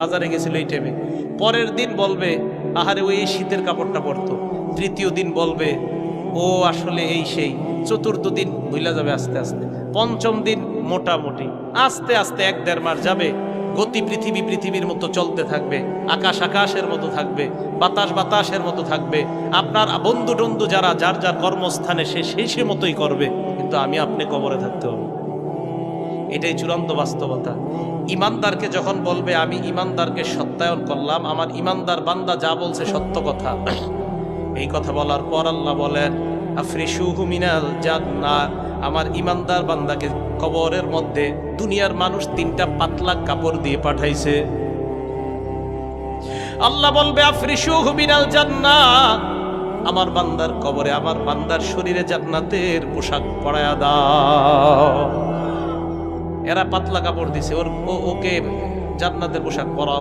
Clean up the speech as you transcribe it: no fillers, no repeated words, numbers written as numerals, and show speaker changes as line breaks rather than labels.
বাজারে গেছিল এই টাইমে, পরের দিন বলবে আহারে ওই শীতের কাপড়টা পরতো, তৃতীয় দিন বলবে ও আসলে এই সেই, চতুর্থ দিন ভুলা যাবে আস্তে আস্তে, পঞ্চম দিন মোটামুটি, আস্তে আস্তে 1-1.5 মাস যাবে। গতি পৃথিবীর মতো চলতে থাকবে, আকাশ আকাশের মতো থাকবে, বাতাস বাতাসের মতো থাকবে। আপনার বন্ধু টন্ধু যারা যার যার কর্মস্থানে সে মতোই করবে, কিন্তু আমি আপনি কবরে থাকতে হবে। এটাই চূড়ান্ত বাস্তবতা। ইমানদারকে যখন বলবে আমি ইমানদারকে সত্যায়ন করলাম, আমার ইমানদার বান্দা যা বলছে সত্য কথা, এই কথা বলার পর আল্লাহ বলেন আফরিশুহু মিনাল জান্নাহ, আমার ইমানদার বান্দাকে কবরের মধ্যে দুনিয়ার মানুষ 3টা পাতলা কাপড় দিয়ে পাঠাইছে। আল্লাহ বলবে আফরিশুহু মিনাল জান্নাহ, আমার বান্দার কবরে আমার বান্দার শরীরে জান্নাতের পোশাক পরায়া দাও। এরা পাতলা কাপড় দিছে, ওকে জান্নাতের পোশাক পরা।